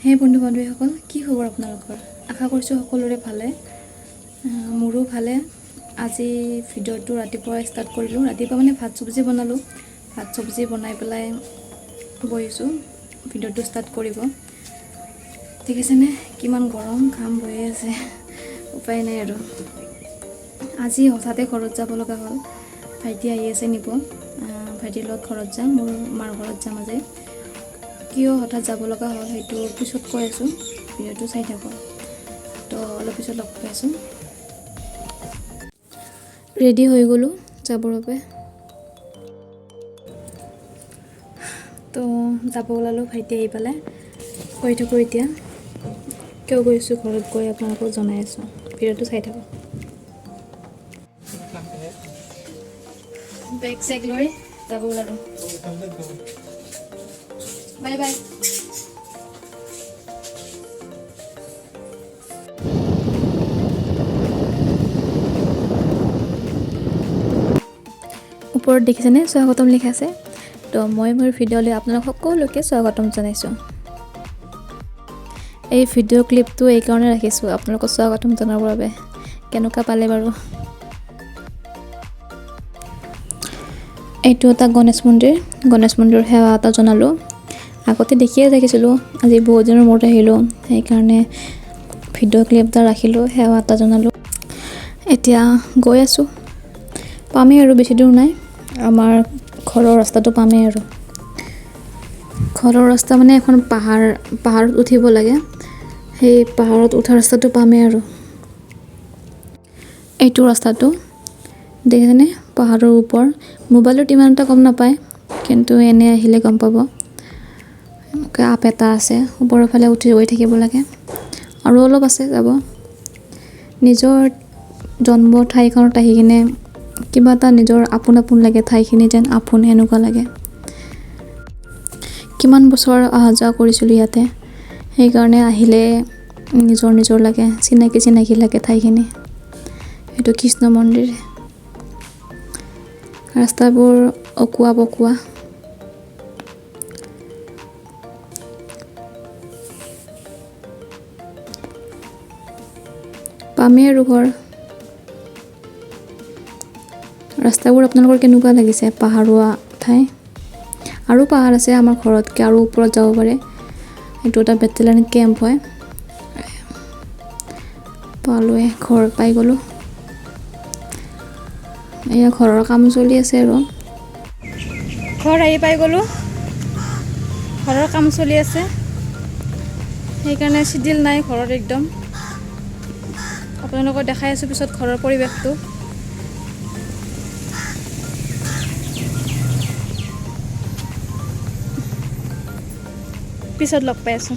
হে বন্ধু বান্ধৱীসকল, কি খবৰ আপোনালোকৰ? আশা কৰিছোঁ সকলোৰে ভালে। মোৰো ভালে। আজি ভিডিঅ'টো ৰাতিপুৱা ষ্টাৰ্ট কৰিলোঁ। ৰাতিপুৱা মানে ভাত চব্জি বনালোঁ। ভাত চব্জি বনাই পেলাই বহিছোঁ ভিডিঅ'টো ষ্টাৰ্ট কৰিব। ঠিক আছেনে? কিমান গৰম, ঘাম বহি আছে, উপায় নাই আৰু। আজি হঠাতে ঘৰত যাব লগা হ'ল। ভাইটি আহি আছে নিব। ভাইটিৰ লগত ঘৰত যাম, মোৰ মাৰ ঘৰত যাম আজি। কিয় হঠাৎ যাব লগা হ'ল সেইটো পিছত কৈ আছোঁ, ভিডিঅ'টো চাই থাকোঁ। তো অলপ পিছত লগ পাই আছোঁ। ৰেডি হৈ গ'লোঁ যাবৰ বাবে। তো যাব ওলালোঁ, ভাইটি আহি পালে কৈ থাকোঁ এতিয়া কিয় গৈছোঁ, ঘৰত গৈ আপোনালোকক জনাই আছোঁ। ভিডিঅ'টো চাই থাকোঁ। বেগ চেগ লৈ যাব ওলালোঁ। Bye bye. ওপৰত দেখিছেনে স্বাগতম লিখা আছে। তো মই মোৰ ভিডিঅ'লৈ আপোনালোক সকলোকে স্বাগতম জনাইছোঁ। এই ভিডিঅ' ক্লিপটো এইকাৰণে ৰাখিছোঁ আপোনালোকক স্বাগতম জনাবৰ বাবে। কেনেকুৱা পালে বাৰু? এইটো এটা গণেশ মন্দিৰৰ সেৱা এটা জনালোঁ। আগতে দেখিয়ে থাকিছিলোঁ, আজি বহুত দিনৰ মূৰত আহিলোঁ, সেইকাৰণে ভিডিঅ' ক্লিপ এটা ৰাখিলোঁ, সেৱা এটা জনালোঁ। এতিয়া গৈ আছোঁ, পামেই আৰু বেছি দূৰ নাই। আমাৰ ঘৰৰ ৰাস্তাটো পামেই আৰু। ঘৰৰ ৰাস্তা মানে এখন পাহাৰত উঠিব লাগে, সেই পাহাৰত উঠা ৰাস্তাটো পামেই আৰু। এইটো ৰাস্তাটো দেখিছেনে, পাহাৰৰ ওপৰ। মোবাইলত ইমান এটা গম নাপায়, কিন্তু এনে আহিলে গম পাব। এনেকৈ আপ এটা আছে, ওপৰৰ ফালে উঠি গৈ থাকিব লাগে, আৰু অলপ আছে যাব। নিজৰ জন্ম ঠাইখনত আহি কিনে কিবা এটা নিজৰ আপোন লাগে, ঠাইখিনি যেন আপোন এনেকুৱা লাগে। কিমান বছৰ অহা যোৱা কৰিছিলোঁ ইয়াতে, সেইকাৰণে আহিলে নিজৰ লাগে, চিনাকি লাগে ঠাইখিনি। এইটো কৃষ্ণ মন্দিৰ। ৰাস্তাবোৰ অকোৱা পকোৱা। পামেই আৰু ঘৰ। ৰাস্তাবোৰ আপোনালোকৰ কেনেকুৱা লাগিছে? পাহাৰুৱা ঠাই, আৰু পাহাৰ আছে আমাৰ ঘৰতকৈ আৰু ওপৰত যাব পাৰে। এইটো এটা বেটেলিয়ান কেম্প হয়। পালোৱে, ঘৰ পাই গ'লোঁ। এয়া ঘৰৰ কাম চলি আছে আৰু। ঘৰ আহি পাই গ'লোঁ, ঘৰৰ কাম চলি আছে, সেইকাৰণে চিডিল নাই ঘৰত একদম। আপোনালোকক দেখাই আছোঁ পিছত ঘৰৰ পৰিৱেশটো। পিছত লগ পাই আছোঁ।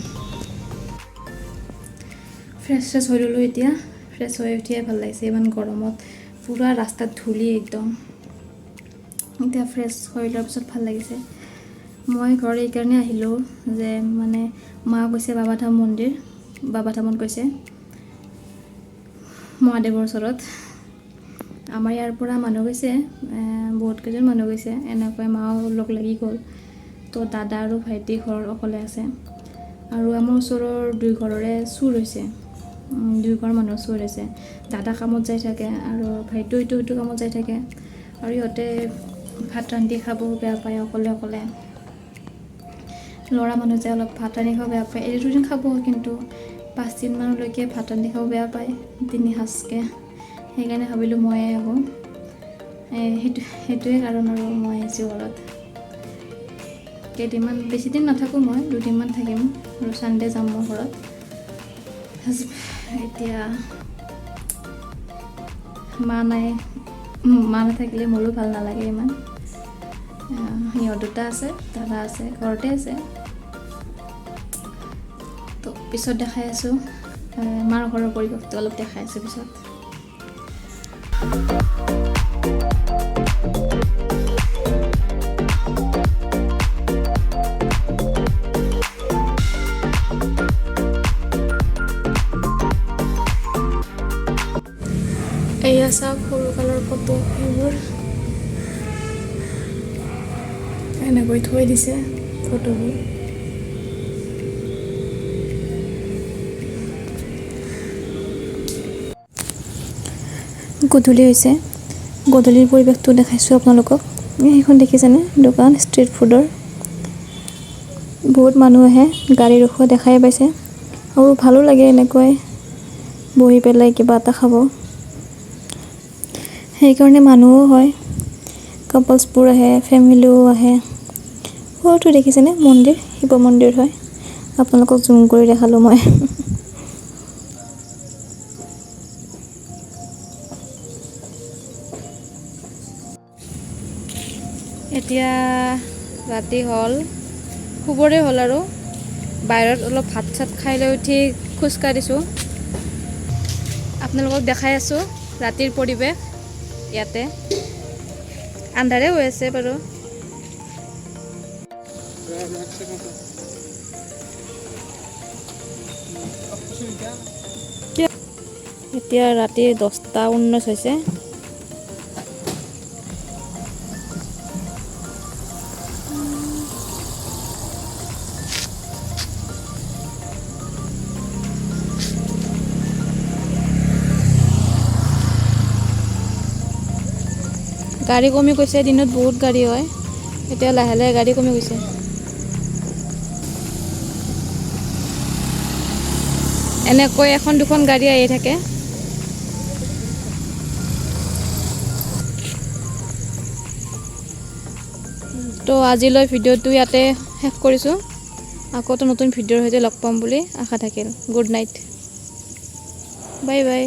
ফ্ৰেছ হৈ ল'লোঁ এতিয়া। ফ্ৰেছ হৈ উঠিয়ে ভাল লাগিছে, ইমান গৰমত পূৰা ৰাস্তাত ধূলি একদম। এতিয়া ফ্ৰেছ হৈ লোৱাৰ পিছত ভাল লাগিছে। মই ঘৰ এইকাৰণে আহিলোঁ যে মানে মা গৈছে বাবাধাম বাবাধামত গৈছে, মহাদেৱৰ ওচৰত। আমাৰ ইয়াৰ পৰা মানুহ গৈছে, বহুত কেইজন মানুহ গৈছে। এনেকৈ মাও লগ লাগি গ'ল। তো দাদা আৰু ভাইটি ঘৰত অকলে আছে। আৰু আমাৰ ওচৰৰ দুই ঘৰৰে চুৰ হৈছে, দুই ঘৰ মানুহ চুৰ হৈছে। দাদা কামত যাই থাকে আৰু ভাইটিও ইটো কামত যাই থাকে। আৰু ইহঁতে ভাত ৰান্ধি খাব বেয়া পায় অকলে। ল'ৰা মানুহ যে অলপ ভাত ৰান্ধি খাব বেয়া পায়। এদিন দুদিন খাব, কিন্তু 5 দিনমানলৈকে ভাত ৰান্ধি খাব বেয়া পায়, 3 সাঁজকৈ। সেইকাৰণে ভাবিলোঁ ময়ে আহোঁ। সেইটোৱে কাৰণ আৰু মই আহিছোঁ ঘৰত। কেইদিনমান, বেছিদিন নাথাকোঁ মই, 2 দিনমান থাকিম আৰু চানডে যাম মোৰ ঘৰত। এতিয়া মা নাথাকিলে মোৰো ভাল নালাগে ইমান। সিহঁত দুটা আছে, দাদা আছে, ঘৰতে আছে। তো পিছত দেখাই আছোঁ, মাৰ ঘৰৰ পৰিৱেশটো অলপ দেখাই আছোঁ পিছত। এয়া চাওক সৰুকালৰ ফটো, এইবোৰ এনেকৈ থৈ দিছে ফটোবোৰ। গধূলি হৈছে, গধূলিৰ পৰিৱেশটো দেখাইছোঁ আপোনালোকক। সেইখন দেখিছেনে, দোকান ষ্ট্ৰীট ফুডৰ। বহুত মানুহ আহে, গাড়ী ৰখোৱা দেখাই পাইছে। আৰু ভালো লাগে এনেকৈ বহি পেলাই কিবা এটা খাব। সেইকাৰণে মানুহো হয়, কাপলছবোৰ আহে, ফেমিলিও আহে। সৰুটো দেখিছেনে, মন্দিৰ, শিৱ মন্দিৰ হয়। আপোনালোকক জুম কৰি দেখালোঁ মই। এতিয়া ৰাতি হ'ল, শুবৰে হ'ল আৰু বাহিৰত অলপ ভাত চাত খাই লৈ উঠি খোজকাঢ়িছোঁ। আপোনালোকক দেখাই আছোঁ ৰাতিৰ পৰিৱেশ। ইয়াতে আন্ধাৰে হৈ আছে বাৰু। এতিয়া ৰাতি 10:19 হৈছে। গাড়ী কমি গৈছে, দিনত বহুত গাড়ী হয়, এতিয়া লাহে লাহে গাড়ী কমি গৈছে। এনেকৈ এখন দুখন গাড়ী আহি থাকে। তো আজিলৈ ভিডিঅ'টো ইয়াতে শেষ কৰিছোঁ। আকৌ নতুন ভিডিঅ'ৰ সৈতে লগ পাম বুলি আশা থাকিল। Good night, bye bye.